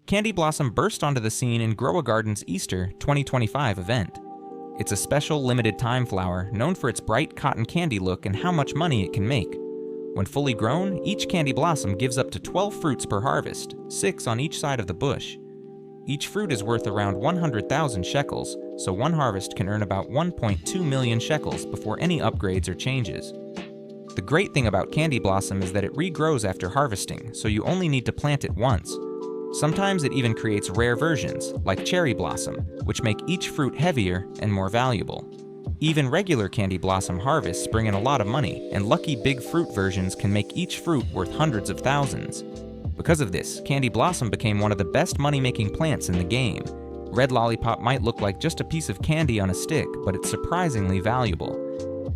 Candy Blossom burst onto the scene in Grow a Garden's Easter 2025 event. It's a special limited time flower known for its bright cotton candy look and how much money it can make. When fully grown, each candy blossom gives up to 12 fruits per harvest, 6 on each side of the bush. Each fruit is worth around 100,000 shekels, so one harvest can earn about 1.2 million shekels before any upgrades or changes. The great thing about Candy Blossom is that it regrows after harvesting, so you only need to plant it once. Sometimes it even creates rare versions, like Cherry Blossom, which make each fruit heavier and more valuable. Even regular Candy Blossom harvests bring in a lot of money, and lucky big fruit versions can make each fruit worth hundreds of thousands. Because of this, Candy Blossom became one of the best money-making plants in the game. Red Lollipop might look like just a piece of candy on a stick, but it's surprisingly valuable.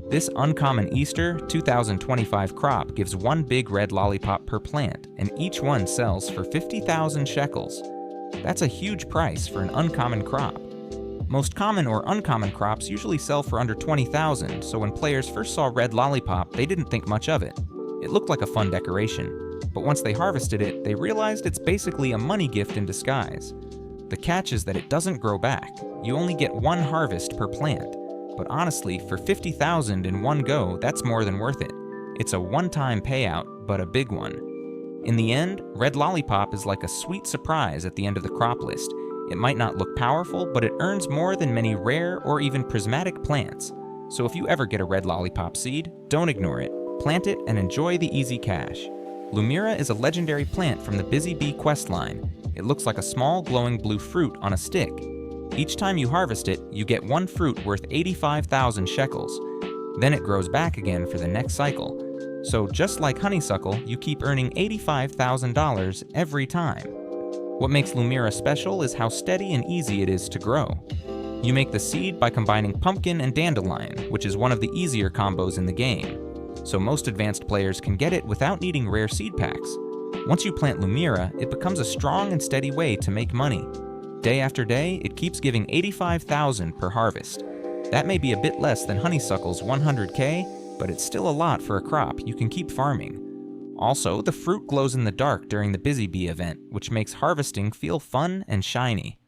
This uncommon Easter 2025 crop gives one big red lollipop per plant, and each one sells for 50,000 shekels. That's a huge price for an uncommon crop. Most common or uncommon crops usually sell for under 20,000, so when players first saw red lollipop, they didn't think much of it. It looked like a fun decoration. But once they harvested it, they realized it's basically a money gift in disguise. The catch is that it doesn't grow back. You only get one harvest per plant. But honestly, for 50,000 in one go, that's more than worth it. It's a one-time payout, but a big one. In the end, red lollipop is like a sweet surprise at the end of the crop list. It might not look powerful, but it earns more than many rare or even prismatic plants. So if you ever get a red lollipop seed, don't ignore it. Plant it and enjoy the easy cash. Lumira is a legendary plant from the Busy Bee questline. It looks like a small glowing blue fruit on a stick. Each time you harvest it, you get one fruit worth 85,000 shekels. Then it grows back again for the next cycle. So just like honeysuckle, you keep earning $85,000 every time. What makes Lumira special is how steady and easy it is to grow. You make the seed by combining pumpkin and dandelion, which is one of the easier combos in the game. So most advanced players can get it without needing rare seed packs. Once you plant Lumira, it becomes a strong and steady way to make money. Day after day, it keeps giving 85,000 per harvest. That may be a bit less than honeysuckle's 100k, but it's still a lot for a crop you can keep farming. Also, the fruit glows in the dark during the Busy Bee event, which makes harvesting feel fun and shiny.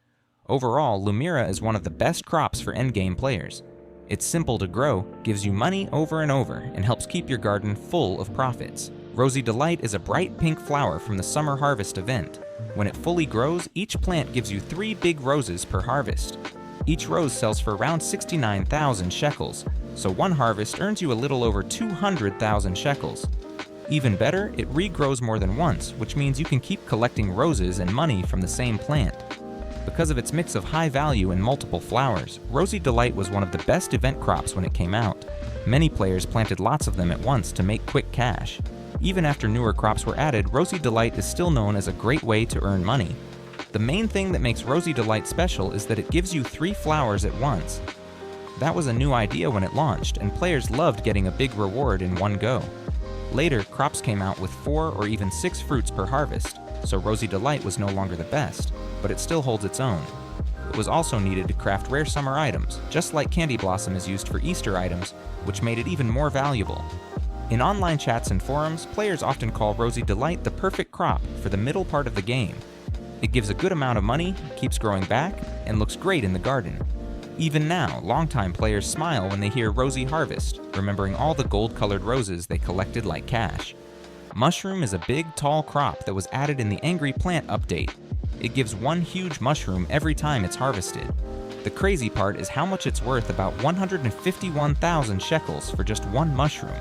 Overall, Lumira is one of the best crops for endgame players. It's simple to grow, gives you money over and over, and helps keep your garden full of profits. Rosy Delight is a bright pink flower from the Summer Harvest event. When it fully grows, each plant gives you 3 big roses per harvest. Each rose sells for around 69,000 shekels, so one harvest earns you a little over 200,000 shekels. Even better, it regrows more than once, which means you can keep collecting roses and money from the same plant. Because of its mix of high value and multiple flowers, Rosy Delight was one of the best event crops when it came out. Many players planted lots of them at once to make quick cash. Even after newer crops were added, Rosy Delight is still known as a great way to earn money. The main thing that makes Rosy Delight special is that it gives you 3 flowers at once. That was a new idea when it launched, and players loved getting a big reward in one go. Later, crops came out with 4 or even 6 fruits per harvest, so Rosy Delight was no longer the best, but it still holds its own. It was also needed to craft rare summer items, just like Candy Blossom is used for Easter items, which made it even more valuable. In online chats and forums, players often call Rosy Delight the perfect crop for the middle part of the game. It gives a good amount of money, keeps growing back, and looks great in the garden. Even now, longtime players smile when they hear Rosy Harvest, remembering all the gold-colored roses they collected like cash. Mushroom is a big, tall crop that was added in the Angry Plant update. It gives one huge mushroom every time it's harvested. The crazy part is how much it's worth, about 151,000 shekels for just one mushroom.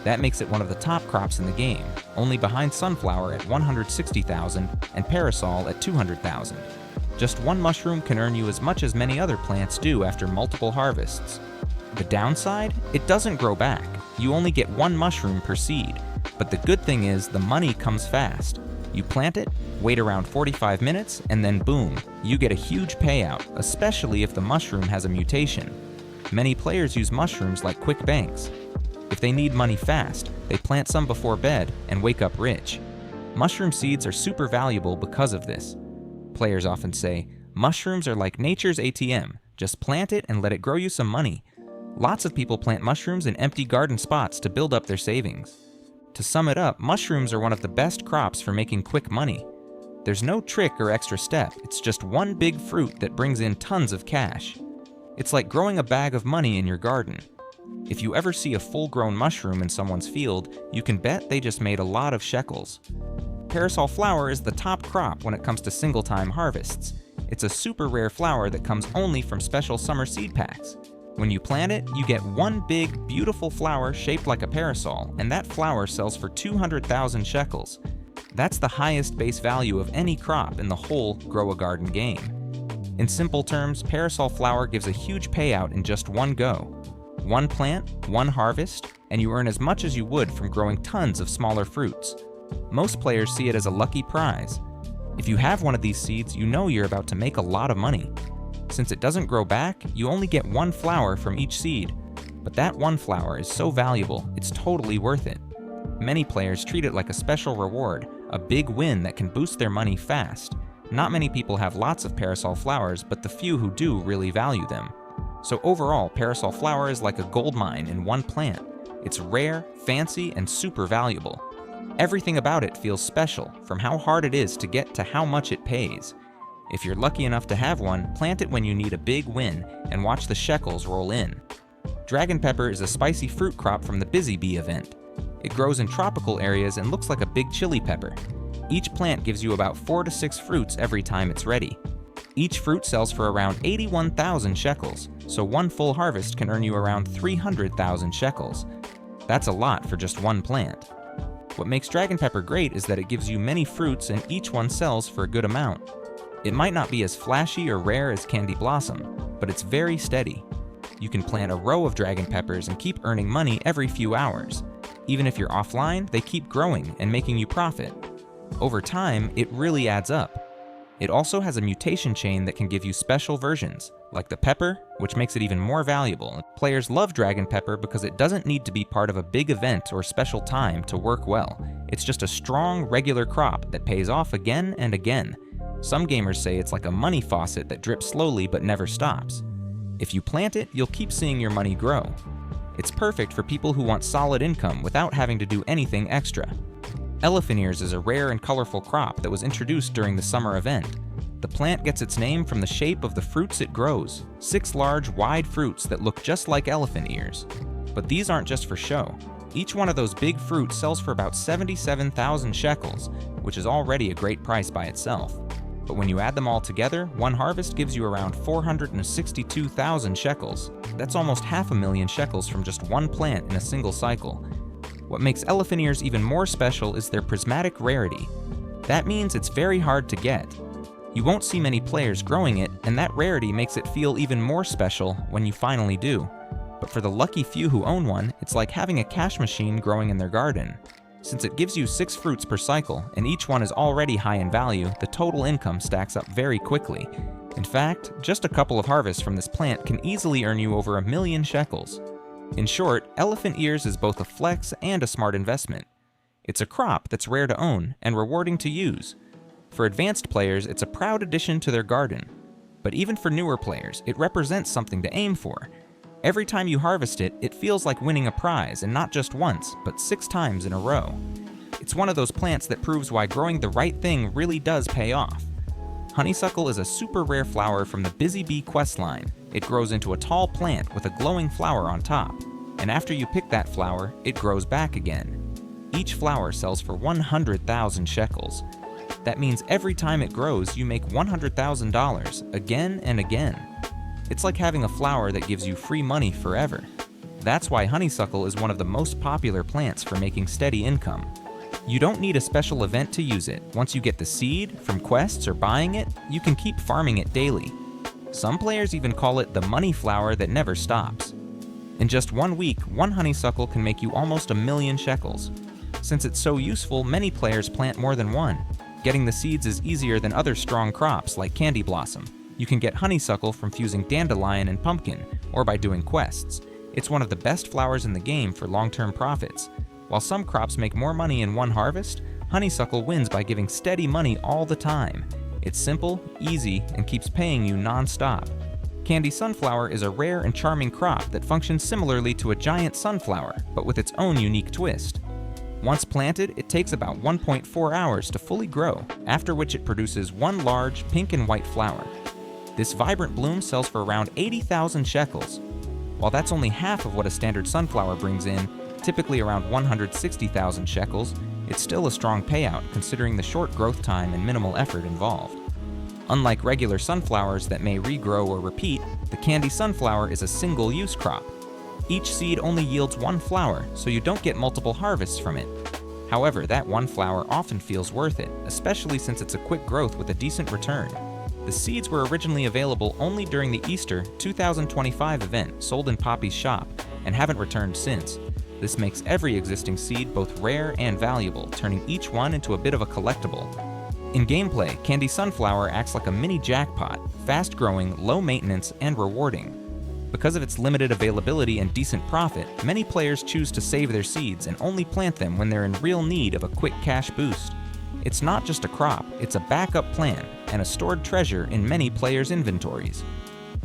That makes it one of the top crops in the game, only behind Sunflower at 160,000 and Parasol at 200,000. Just one mushroom can earn you as much as many other plants do after multiple harvests. The downside? It doesn't grow back. You only get one mushroom per seed. But the good thing is the money comes fast. You plant it, wait around 45 minutes, and then boom, you get a huge payout, especially if the mushroom has a mutation. Many players use mushrooms like quick banks. If they need money fast, they plant some before bed and wake up rich. Mushroom seeds are super valuable because of this. Players often say, mushrooms are like nature's ATM, just plant it and let it grow you some money. Lots of people plant mushrooms in empty garden spots to build up their savings. To sum it up, mushrooms are one of the best crops for making quick money. There's no trick or extra step, it's just one big fruit that brings in tons of cash. It's like growing a bag of money in your garden. If you ever see a full-grown mushroom in someone's field, you can bet they just made a lot of shekels. Parasol flower is the top crop when it comes to single-time harvests. It's a super rare flower that comes only from special summer seed packs. When you plant it, you get one big, beautiful flower shaped like a parasol, and that flower sells for 200,000 shekels. That's the highest base value of any crop in the whole Grow a Garden game. In simple terms, parasol flower gives a huge payout in just one go. One plant, one harvest, and you earn as much as you would from growing tons of smaller fruits. Most players see it as a lucky prize. If you have one of these seeds, you know you're about to make a lot of money. Since it doesn't grow back, you only get one flower from each seed. But that one flower is so valuable, it's totally worth it. Many players treat it like a special reward, a big win that can boost their money fast. Not many people have lots of parasol flowers, but the few who do really value them. So overall, parasol flower is like a gold mine in one plant. It's rare, fancy, and super valuable. Everything about it feels special, from how hard it is to get to how much it pays. If you're lucky enough to have one, plant it when you need a big win and watch the shekels roll in. Dragon pepper is a spicy fruit crop from the Busy Bee event. It grows in tropical areas and looks like a big chili pepper. Each plant gives you about 4 to 6 fruits every time it's ready. Each fruit sells for around 81,000 shekels, so one full harvest can earn you around 300,000 shekels. That's a lot for just one plant. What makes dragon pepper great is that it gives you many fruits and each one sells for a good amount. It might not be as flashy or rare as Candy Blossom, but it's very steady. You can plant a row of dragon peppers and keep earning money every few hours. Even if you're offline, they keep growing and making you profit. Over time, it really adds up. It also has a mutation chain that can give you special versions, like the pepper, which makes it even more valuable. Players love dragon pepper because it doesn't need to be part of a big event or special time to work well. It's just a strong, regular crop that pays off again and again. Some gamers say it's like a money faucet that drips slowly but never stops. If you plant it, you'll keep seeing your money grow. It's perfect for people who want solid income without having to do anything extra. Elephant ears is a rare and colorful crop that was introduced during the summer event. The plant gets its name from the shape of the fruits it grows, 6 large, wide fruits that look just like elephant ears. But these aren't just for show. Each one of those big fruits sells for about 77,000 shekels, which is already a great price by itself. But when you add them all together, one harvest gives you around 462,000 shekels. That's almost 500,000 shekels from just one plant in a single cycle. What makes elephant ears even more special is their prismatic rarity. That means it's very hard to get. You won't see many players growing it, and that rarity makes it feel even more special when you finally do. But for the lucky few who own one, it's like having a cash machine growing in their garden. Since it gives you 6 fruits per cycle, and each one is already high in value, the total income stacks up very quickly. In fact, just a couple of harvests from this plant can easily earn you over 1,000,000 shekels. In short, elephant ears is both a flex and a smart investment. It's a crop that's rare to own and rewarding to use. For advanced players, it's a proud addition to their garden. But even for newer players, it represents something to aim for. Every time you harvest it, it feels like winning a prize, and not just once, but 6 times in a row. It's one of those plants that proves why growing the right thing really does pay off. Honeysuckle is a super rare flower from the Busy Bee quest line. It grows into a tall plant with a glowing flower on top, and after you pick that flower, it grows back again. Each flower sells for 100,000 shekels. That means every time it grows, you make $100,000 again and again. It's like having a flower that gives you free money forever. That's why honeysuckle is one of the most popular plants for making steady income. You don't need a special event to use it. Once you get the seed, from quests or buying it, you can keep farming it daily. Some players even call it the money flower that never stops. In just 1 week, one honeysuckle can make you almost 1,000,000 shekels. Since it's so useful, many players plant more than one. Getting the seeds is easier than other strong crops like Candy Blossom. You can get honeysuckle from fusing dandelion and pumpkin, or by doing quests. It's one of the best flowers in the game for long-term profits. While some crops make more money in one harvest, honeysuckle wins by giving steady money all the time. It's simple, easy, and keeps paying you non-stop. Candy sunflower is a rare and charming crop that functions similarly to a giant sunflower, but with its own unique twist. Once planted, it takes about 1.4 hours to fully grow, after which it produces one large pink and white flower. This vibrant bloom sells for around 80,000 shekels. While that's only half of what a standard sunflower brings in, typically around 160,000 shekels, it's still a strong payout considering the short growth time and minimal effort involved. Unlike regular sunflowers that may regrow or repeat, the candy sunflower is a single-use crop. Each seed only yields one flower, so you don't get multiple harvests from it. However, that one flower often feels worth it, especially since it's a quick growth with a decent return. The seeds were originally available only during the Easter 2025 event sold in Poppy's shop, and haven't returned since. This makes every existing seed both rare and valuable, turning each one into a bit of a collectible. In gameplay, Candy Sunflower acts like a mini jackpot, fast-growing, low-maintenance, and rewarding. Because of its limited availability and decent profit, many players choose to save their seeds and only plant them when they're in real need of a quick cash boost. It's not just a crop, it's a backup plan and a stored treasure in many players' inventories.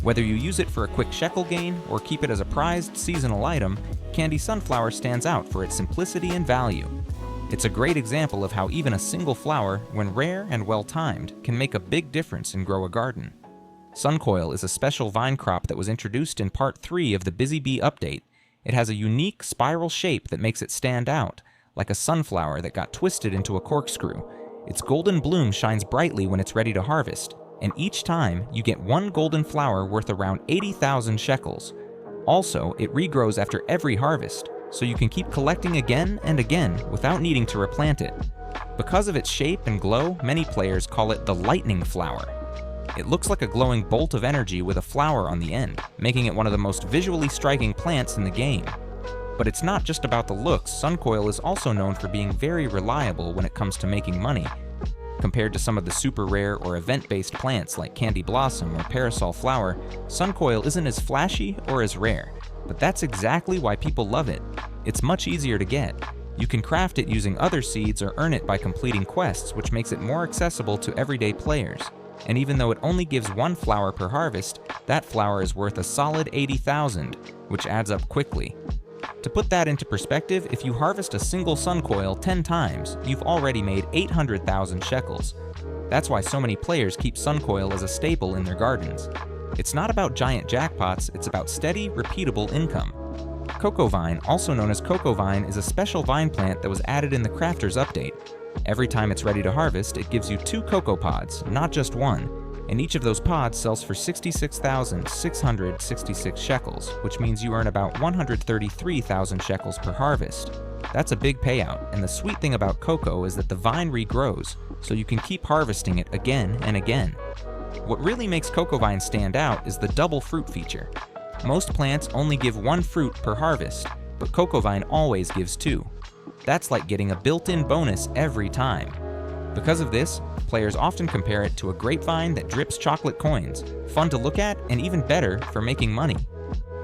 Whether you use it for a quick shekel gain or keep it as a prized seasonal item, Candy Sunflower stands out for its simplicity and value. It's a great example of how even a single flower, when rare and well-timed, can make a big difference in Grow a Garden. Suncoil is a special vine crop that was introduced in Part 3 of the Busy Bee update. It has a unique spiral shape that makes it stand out, like a sunflower that got twisted into a corkscrew. Its golden bloom shines brightly when it's ready to harvest, and each time you get one golden flower worth around 80,000 shekels. Also, it regrows after every harvest, so you can keep collecting again and again without needing to replant it. Because of its shape and glow, many players call it the lightning flower. It looks like a glowing bolt of energy with a flower on the end, making it one of the most visually striking plants in the game. But it's not just about the looks. Suncoil is also known for being very reliable when it comes to making money. Compared to some of the super rare or event-based plants like Candy Blossom or Parasol Flower, Suncoil isn't as flashy or as rare, but that's exactly why people love it. It's much easier to get. You can craft it using other seeds or earn it by completing quests, which makes it more accessible to everyday players. And even though it only gives one flower per harvest, that flower is worth a solid 80,000, which adds up quickly. To put that into perspective, if you harvest a single Suncoil 10 times, you've already made 800,000 shekels. That's why so many players keep Suncoil as a staple in their gardens. It's not about giant jackpots, it's about steady, repeatable income. Cocoa Vine, also known as Cocoa Vine, is a special vine plant that was added in the Crafters update. Every time it's ready to harvest, it gives you 2 cocoa pods, not just one, and each of those pods sells for 66,666 shekels, which means you earn about 133,000 shekels per harvest. That's a big payout, and the sweet thing about cocoa is that the vine regrows, so you can keep harvesting it again and again. What really makes Cocoa Vine stand out is the double fruit feature. Most plants only give 1 fruit per harvest, but Cocoa Vine always gives 2. That's like getting a built-in bonus every time. Because of this, players often compare it to a grapevine that drips chocolate coins, fun to look at and even better for making money.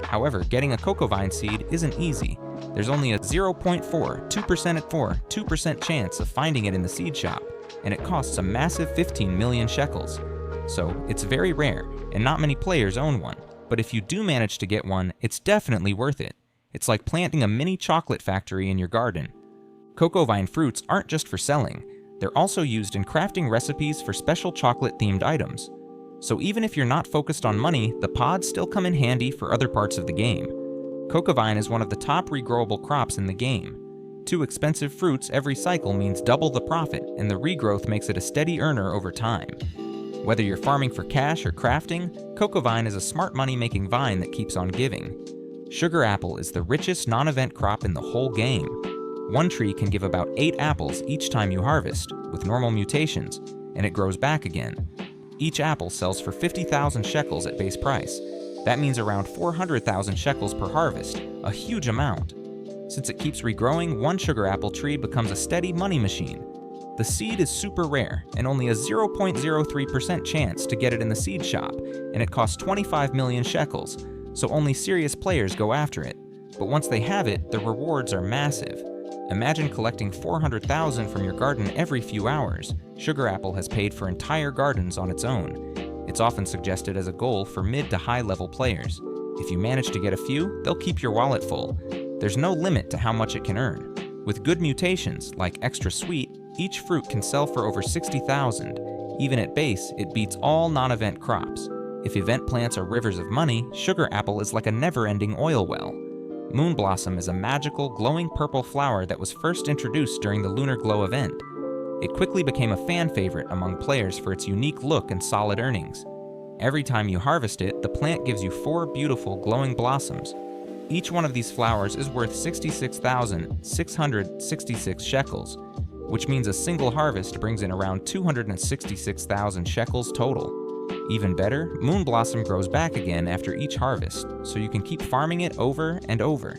However, getting a Cocoa Vine seed isn't easy. There's only a 0.4, 2% at 4, 2% chance of finding it in the seed shop, and it costs a massive 15 million shekels. So it's very rare, and not many players own one. But if you do manage to get one, it's definitely worth it. It's like planting a mini chocolate factory in your garden. Cocoa Vine fruits aren't just for selling. They're also used in crafting recipes for special chocolate-themed items. So even if you're not focused on money, the pods still come in handy for other parts of the game. Cocoa Vine is one of the top regrowable crops in the game. 2 expensive fruits every cycle means double the profit, and the regrowth makes it a steady earner over time. Whether you're farming for cash or crafting, Cocoa Vine is a smart money-making vine that keeps on giving. Sugar Apple is the richest non-event crop in the whole game. One tree can give about 8 apples each time you harvest, with normal mutations, and it grows back again. Each apple sells for 50,000 shekels at base price. That means around 400,000 shekels per harvest, a huge amount. Since it keeps regrowing, one sugar apple tree becomes a steady money machine. The seed is super rare, and only a 0.03% chance to get it in the seed shop, and it costs 25 million shekels, so only serious players go after it. But once they have it, the rewards are massive. Imagine collecting 400,000 from your garden every few hours. Sugar Apple has paid for entire gardens on its own. It's often suggested as a goal for mid to high level players. If you manage to get a few, they'll keep your wallet full. There's no limit to how much it can earn. With good mutations, like extra sweet, each fruit can sell for over 60,000. Even at base, it beats all non-event crops. If event plants are rivers of money, sugar apple is like a never-ending oil well. Moon Blossom is a magical, glowing purple flower that was first introduced during the Lunar Glow event. It quickly became a fan favorite among players for its unique look and solid earnings. Every time you harvest it, the plant gives you 4 beautiful, glowing blossoms. Each one of these flowers is worth 66,666 shekels, which means a single harvest brings in around 266,000 shekels total. Even better, Moon Blossom grows back again after each harvest, so you can keep farming it over and over.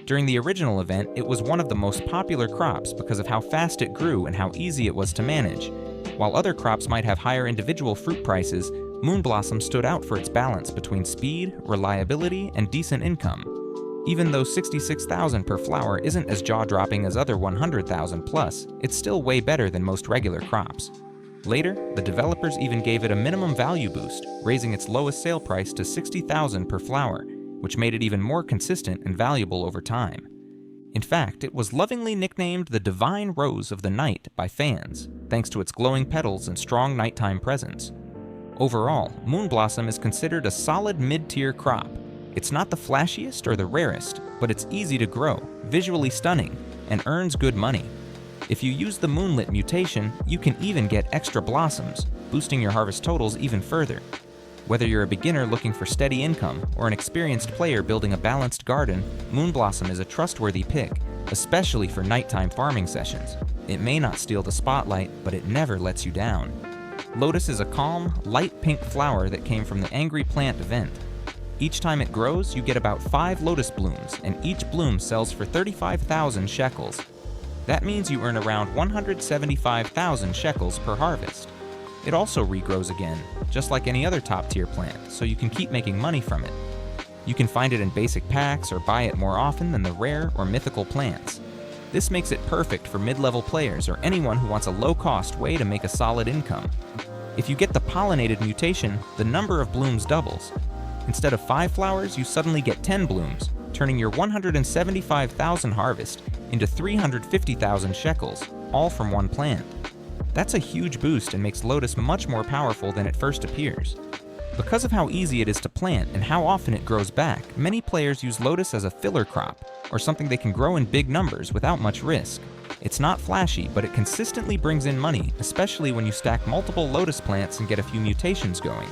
During the original event, it was one of the most popular crops because of how fast it grew and how easy it was to manage. While other crops might have higher individual fruit prices, Moon Blossom stood out for its balance between speed, reliability, and decent income. Even though 66,000 per flower isn't as jaw-dropping as other 100,000 plus, it's still way better than most regular crops. Later, the developers even gave it a minimum value boost, raising its lowest sale price to 60,000 per flower, which made it even more consistent and valuable over time. In fact, it was lovingly nicknamed the Divine Rose of the Night by fans, thanks to its glowing petals and strong nighttime presence. Overall, Moon Blossom is considered a solid mid-tier crop. It's not the flashiest or the rarest, but it's easy to grow, visually stunning, and earns good money. If you use the Moonlit mutation, you can even get extra blossoms, boosting your harvest totals even further. Whether you're a beginner looking for steady income or an experienced player building a balanced garden, Moon Blossom is a trustworthy pick, especially for nighttime farming sessions. It may not steal the spotlight, but it never lets you down. Lotus is a calm, light pink flower that came from the Angry Plant event. Each time it grows, you get about 5 lotus blooms, and each bloom sells for 35,000 shekels. That means you earn around 175,000 shekels per harvest. It also regrows again, just like any other top-tier plant, so you can keep making money from it. You can find it in basic packs or buy it more often than the rare or mythical plants. This makes it perfect for mid-level players or anyone who wants a low-cost way to make a solid income. If you get the pollinated mutation, the number of blooms doubles. Instead of 5 flowers, you suddenly get 10 blooms, turning your 175,000 harvest into 350,000 shekels, all from one plant. That's a huge boost and makes Lotus much more powerful than it first appears. Because of how easy it is to plant and how often it grows back, many players use Lotus as a filler crop, or something they can grow in big numbers without much risk. It's not flashy, but it consistently brings in money, especially when you stack multiple Lotus plants and get a few mutations going.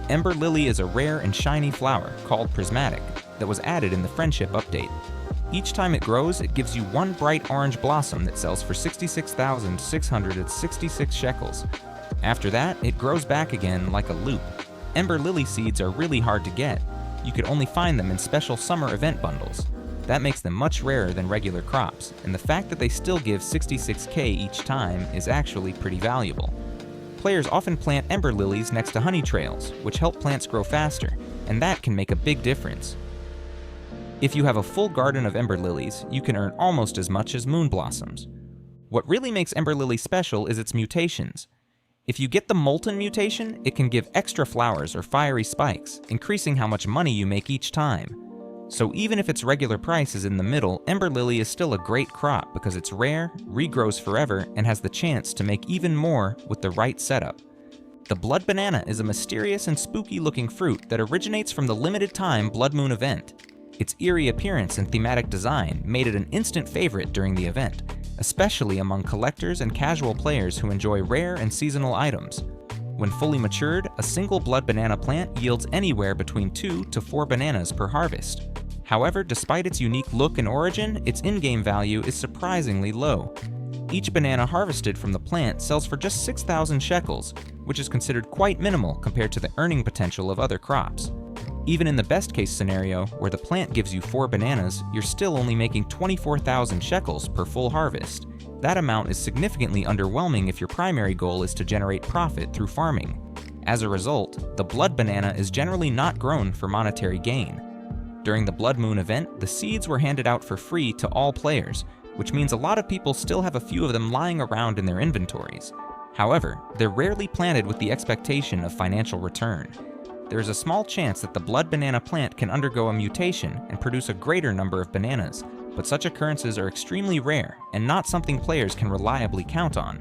Ember Lily is a rare and shiny flower, called Prismatic, that was added in the Friendship update. Each time it grows, it gives you 1 bright orange blossom that sells for 66,666 shekels. After that, it grows back again like a loop. Ember Lily seeds are really hard to get. You could only find them in special summer event bundles. That makes them much rarer than regular crops, and the fact that they still give 66k each time is actually pretty valuable. Players often plant Ember Lilies next to honey trails, which help plants grow faster, and that can make a big difference. If you have a full garden of Ember Lilies, you can earn almost as much as Moon Blossoms. What really makes Ember Lily special is its mutations. If you get the Molten mutation, it can give extra flowers or fiery spikes, increasing how much money you make each time. So even if its regular price is in the middle, Ember Lily is still a great crop because it's rare, regrows forever, and has the chance to make even more with the right setup. The Blood Banana is a mysterious and spooky looking fruit that originates from the limited time Blood Moon event. Its eerie appearance and thematic design made it an instant favorite during the event, especially among collectors and casual players who enjoy rare and seasonal items. When fully matured, a single Blood Banana plant yields anywhere between 2 to 4 bananas per harvest. However, despite its unique look and origin, its in-game value is surprisingly low. Each banana harvested from the plant sells for just 6,000 shekels, which is considered quite minimal compared to the earning potential of other crops. Even in the best-case scenario, where the plant gives you 4 bananas, you're still only making 24,000 shekels per full harvest. That amount is significantly underwhelming if your primary goal is to generate profit through farming. As a result, the Blood Banana is generally not grown for monetary gain. During the Blood Moon event, the seeds were handed out for free to all players, which means a lot of people still have a few of them lying around in their inventories. However, they're rarely planted with the expectation of financial return. There is a small chance that the Blood Banana plant can undergo a mutation and produce a greater number of bananas, but such occurrences are extremely rare and not something players can reliably count on.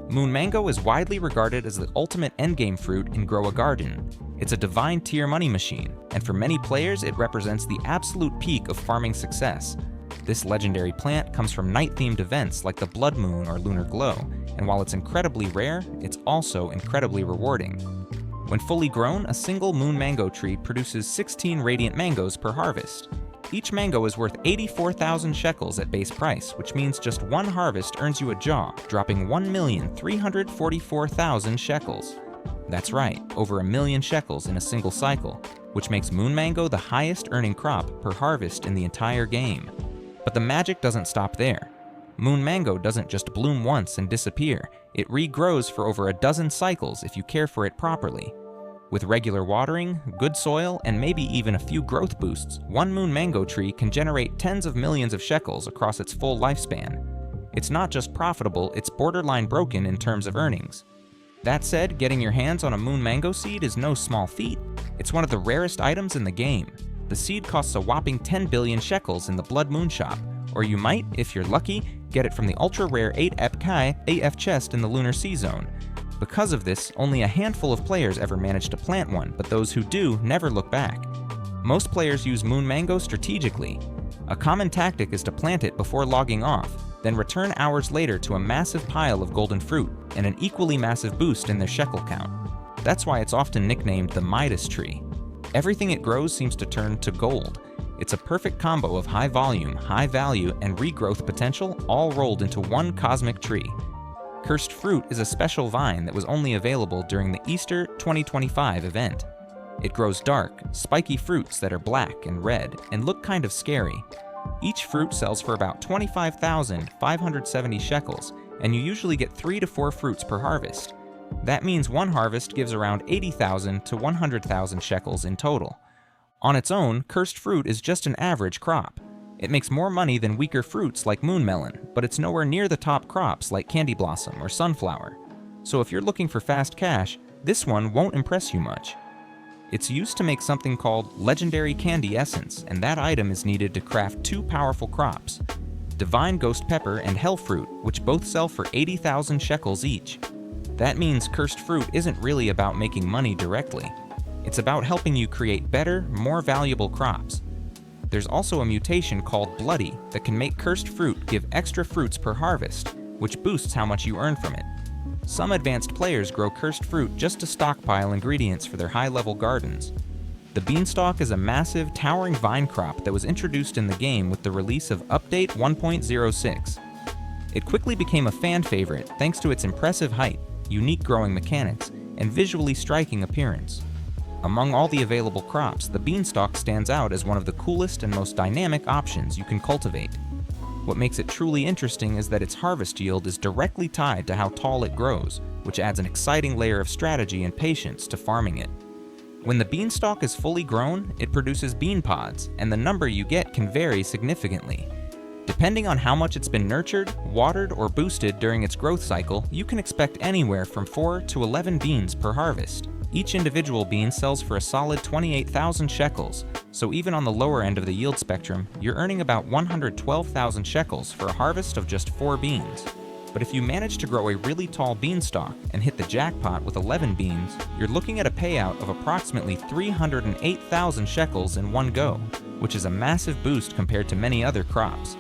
Moon Mango is widely regarded as the ultimate endgame fruit in Grow a Garden. It's a divine tier money machine, and for many players it represents the absolute peak of farming success. This legendary plant comes from night-themed events like the Blood Moon or Lunar Glow, and while it's incredibly rare, it's also incredibly rewarding. When fully grown, a single Moon Mango tree produces 16 radiant mangoes per harvest. Each mango is worth 84,000 shekels at base price, which means just one harvest earns you a jaw, dropping 1,344,000 shekels. That's right, over 1,000,000 shekels in a single cycle, which makes Moon Mango the highest earning crop per harvest in the entire game. But the magic doesn't stop there. Moon Mango doesn't just bloom once and disappear, it regrows for over a dozen cycles if you care for it properly. With regular watering, good soil, and maybe even a few growth boosts, one Moon Mango tree can generate tens of millions of shekels across its full lifespan. It's not just profitable, it's borderline broken in terms of earnings. That said, getting your hands on a Moon Mango seed is no small feat. It's one of the rarest items in the game. The seed costs a whopping 10 billion shekels in the Blood Moon shop, or you might, if you're lucky, get it from the ultra-rare 8 Kai AF chest in the Lunar Sea Zone. Because of this, only a handful of players ever manage to plant one, but those who do never look back. Most players use Moon Mango strategically. A common tactic is to plant it before logging off, then return hours later to a massive pile of golden fruit and an equally massive boost in their shekel count. That's why it's often nicknamed the Midas tree. Everything it grows seems to turn to gold. It's a perfect combo of high volume, high value, and regrowth potential all rolled into one cosmic tree. Cursed Fruit is a special vine that was only available during the Easter 2025 event. It grows dark, spiky fruits that are black and red and look kind of scary. Each fruit sells for about 25,570 shekels, and you usually get 3 to 4 fruits per harvest. That means one harvest gives around 80,000 to 100,000 shekels in total. On its own, Cursed Fruit is just an average crop. It makes more money than weaker fruits like Moon Melon, but it's nowhere near the top crops like Candy Blossom or Sunflower. So if you're looking for fast cash, this one won't impress you much. It's used to make something called Legendary Candy Essence, and that item is needed to craft 2 powerful crops, Divine Ghost Pepper and Hell Fruit, which both sell for 80,000 shekels each. That means Cursed Fruit isn't really about making money directly. It's about helping you create better, more valuable crops. There's also a mutation called Bloody that can make Cursed Fruit give extra fruits per harvest, which boosts how much you earn from it. Some advanced players grow Cursed Fruit just to stockpile ingredients for their high-level gardens. The beanstalk is a massive, towering vine crop that was introduced in the game with the release of Update 1.06. It quickly became a fan favorite thanks to its impressive height, unique growing mechanics, and visually striking appearance. Among all the available crops, the beanstalk stands out as one of the coolest and most dynamic options you can cultivate. What makes it truly interesting is that its harvest yield is directly tied to how tall it grows, which adds an exciting layer of strategy and patience to farming it. When the beanstalk is fully grown, it produces bean pods, and the number you get can vary significantly. Depending on how much it's been nurtured, watered, or boosted during its growth cycle, you can expect anywhere from 4 to 11 beans per harvest. Each individual bean sells for a solid 28,000 shekels, so even on the lower end of the yield spectrum, you're earning about 112,000 shekels for a harvest of just 4 beans. But if you manage to grow a really tall beanstalk and hit the jackpot with 11 beans, you're looking at a payout of approximately 308,000 shekels in one go, which is a massive boost compared to many other crops.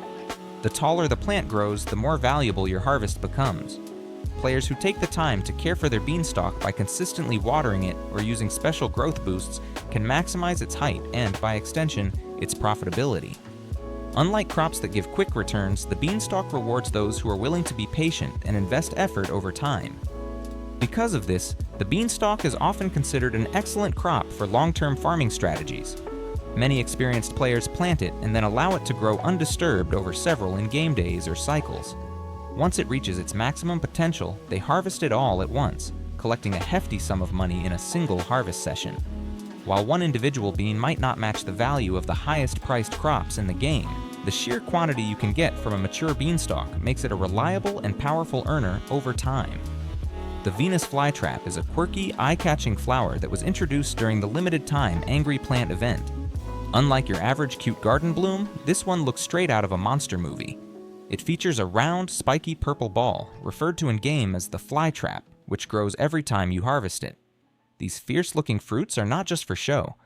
The taller the plant grows, the more valuable your harvest becomes. Players who take the time to care for their beanstalk by consistently watering it or using special growth boosts can maximize its height and, by extension, its profitability. Unlike crops that give quick returns, the beanstalk rewards those who are willing to be patient and invest effort over time. Because of this, the beanstalk is often considered an excellent crop for long-term farming strategies. Many experienced players plant it and then allow it to grow undisturbed over several in-game days or cycles. Once it reaches its maximum potential, they harvest it all at once, collecting a hefty sum of money in a single harvest session. While one individual bean might not match the value of the highest priced crops in the game, the sheer quantity you can get from a mature beanstalk makes it a reliable and powerful earner over time. The Venus flytrap is a quirky, eye-catching flower that was introduced during the limited-time Angry Plant event. Unlike your average cute garden bloom, this one looks straight out of a monster movie. It features a round, spiky purple ball, referred to in-game as the fly trap, which grows every time you harvest it. These fierce-looking fruits are not just for show.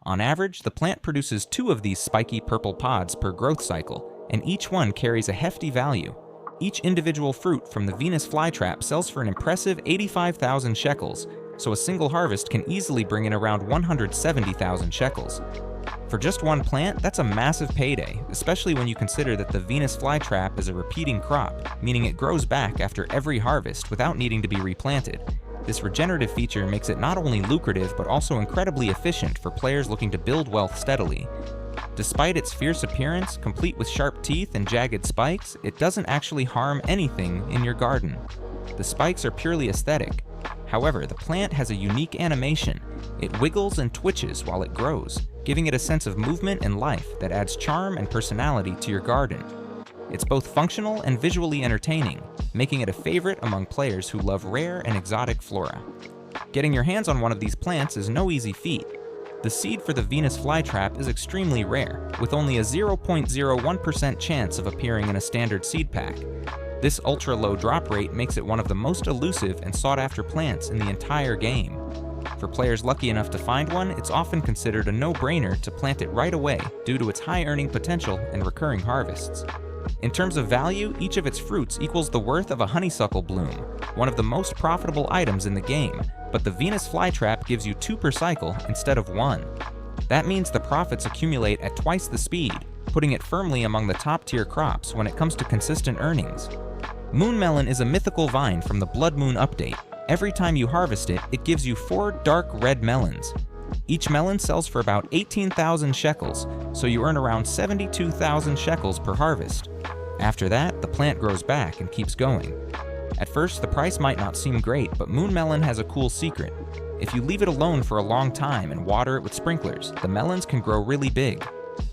On average, the plant produces 2 of these spiky purple pods per growth cycle, and each one carries a hefty value. Each individual fruit from the Venus flytrap sells for an impressive 85,000 shekels, so a single harvest can easily bring in around 170,000 shekels. For just one plant, that's a massive payday, especially when you consider that the Venus flytrap is a repeating crop, meaning it grows back after every harvest without needing to be replanted. This regenerative feature makes it not only lucrative but also incredibly efficient for players looking to build wealth steadily. Despite its fierce appearance, complete with sharp teeth and jagged spikes, it doesn't actually harm anything in your garden. The spikes are purely aesthetic. However, the plant has a unique animation. It wiggles and twitches while it grows, giving it a sense of movement and life that adds charm and personality to your garden. It's both functional and visually entertaining, making it a favorite among players who love rare and exotic flora. Getting your hands on one of these plants is no easy feat. The seed for the Venus flytrap is extremely rare, with only a 0.01% chance of appearing in a standard seed pack. This ultra-low drop rate makes it one of the most elusive and sought-after plants in the entire game. For players lucky enough to find one, it's often considered a no-brainer to plant it right away due to its high earning potential and recurring harvests. In terms of value, each of its fruits equals the worth of a honeysuckle bloom, one of the most profitable items in the game, but the Venus flytrap gives you 2 per cycle instead of 1. That means the profits accumulate at twice the speed, putting it firmly among the top-tier crops when it comes to consistent earnings. Moon Melon is a mythical vine from the Blood Moon update. Every time you harvest it, it gives you 4 dark red melons. Each melon sells for about 18,000 shekels, so you earn around 72,000 shekels per harvest. After that, the plant grows back and keeps going. At first, the price might not seem great, but Moon Melon has a cool secret. If you leave it alone for a long time and water it with sprinklers, the melons can grow really big.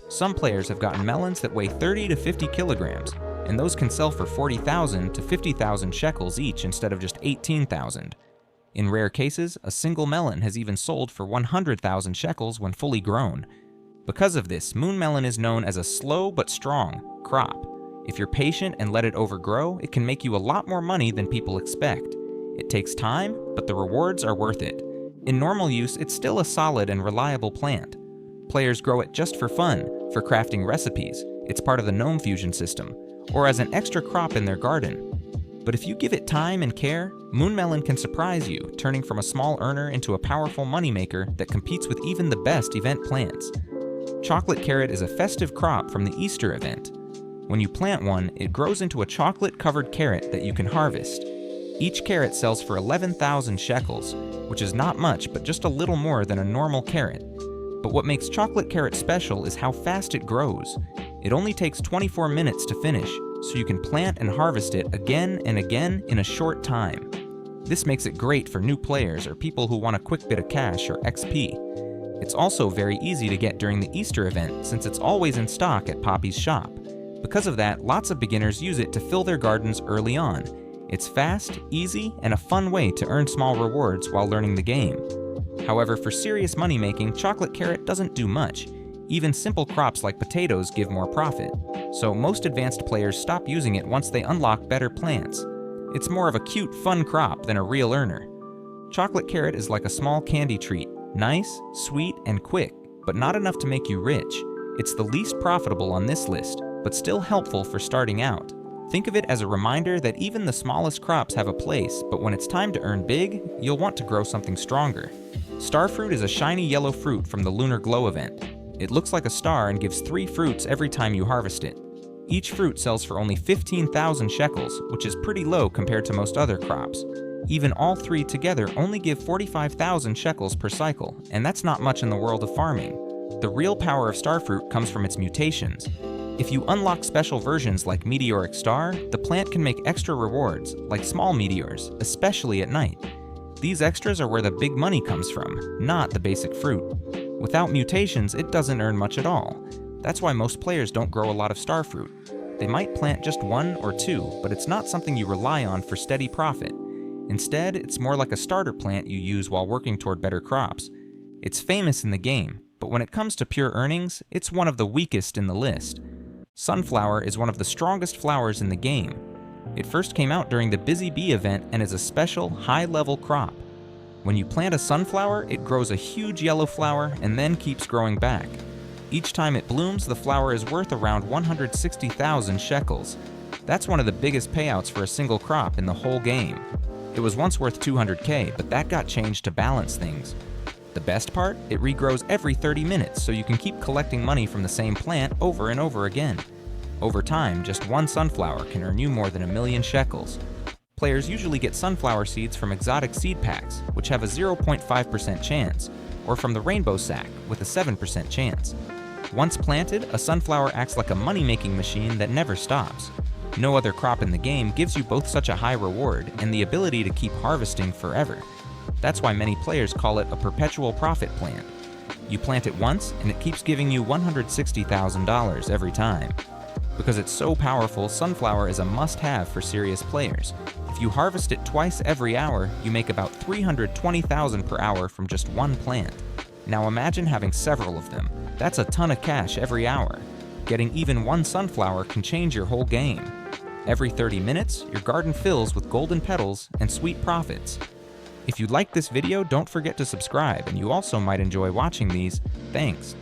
Some players have gotten melons that weigh 30 to 50 kilograms, and those can sell for 40,000 to 50,000 shekels each instead of just 18,000. In rare cases, a single melon has even sold for 100,000 shekels when fully grown. Because of this, Moon Melon is known as a slow but strong crop. If you're patient and let it overgrow, it can make you a lot more money than people expect. It takes time, but the rewards are worth it. In normal use, it's still a solid and reliable plant. Players grow it just for fun, for crafting recipes, it's part of the Gnome Fusion system, or as an extra crop in their garden. But if you give it time and care, Moon Melon can surprise you, turning from a small earner into a powerful moneymaker that competes with even the best event plants. Chocolate Carrot is a festive crop from the Easter event. When you plant one, it grows into a chocolate-covered carrot that you can harvest. Each carrot sells for 11,000 shekels, which is not much but just a little more than a normal carrot. But what makes Chocolate Carrot special is how fast it grows. It only takes 24 minutes to finish, so you can plant and harvest it again and again in a short time. This makes it great for new players or people who want a quick bit of cash or XP. It's also very easy to get during the Easter event since it's always in stock at Poppy's shop. Because of that, lots of beginners use it to fill their gardens early on. It's fast, easy, and a fun way to earn small rewards while learning the game. However, for serious money making, Chocolate Carrot doesn't do much. Even simple crops like potatoes give more profit, so most advanced players stop using it once they unlock better plants. It's more of a cute, fun crop than a real earner. Chocolate Carrot is like a small candy treat, nice, sweet, and quick, but not enough to make you rich. It's the least profitable on this list, but still helpful for starting out. Think of it as a reminder that even the smallest crops have a place, but when it's time to earn big, you'll want to grow something stronger. Starfruit is a shiny yellow fruit from the Lunar Glow event. It looks like a star and gives 3 fruits every time you harvest it. Each fruit sells for only 15,000 shekels, which is pretty low compared to most other crops. Even all 3 together only give 45,000 shekels per cycle, and that's not much in the world of farming. The real power of Starfruit comes from its mutations. If you unlock special versions like Meteoric Star, the plant can make extra rewards, like small meteors, especially at night. These extras are where the big money comes from, not the basic fruit. Without mutations, it doesn't earn much at all. That's why most players don't grow a lot of Starfruit. They might plant just 1 or 2, but it's not something you rely on for steady profit. Instead, it's more like a starter plant you use while working toward better crops. It's famous in the game, But when it comes to pure earnings, it's one of the weakest in the list. Sunflower is one of the strongest flowers in the game. It first came out during the Busy Bee event and is a special, high-level crop. When you plant a sunflower, it grows a huge yellow flower and then keeps growing back. Each time it blooms, the flower is worth around 160,000 shekels. That's one of the biggest payouts for a single crop in the whole game. It was once worth 200k, but that got changed to balance things. The best part? It regrows every 30 minutes, so you can keep collecting money from the same plant over and over again. Over time, just one sunflower can earn you more than 1,000,000 shekels. Players usually get sunflower seeds from exotic seed packs, which have a 0.5% chance, or from the rainbow sack, with a 7% chance. Once planted, a sunflower acts like a money-making machine that never stops. No other crop in the game gives you both such a high reward and the ability to keep harvesting forever. That's why many players call it a perpetual profit plant. You plant it once, and it keeps giving you $160,000 every time. Because it's so powerful, sunflower is a must-have for serious players. If you harvest it twice every hour, you make about 320,000 per hour from just one plant. Now imagine having several of them. That's a ton of cash every hour. Getting even one sunflower can change your whole game. Every 30 minutes, your garden fills with golden petals and sweet profits. If you liked this video, don't forget to subscribe, and you also might enjoy watching these. Thanks.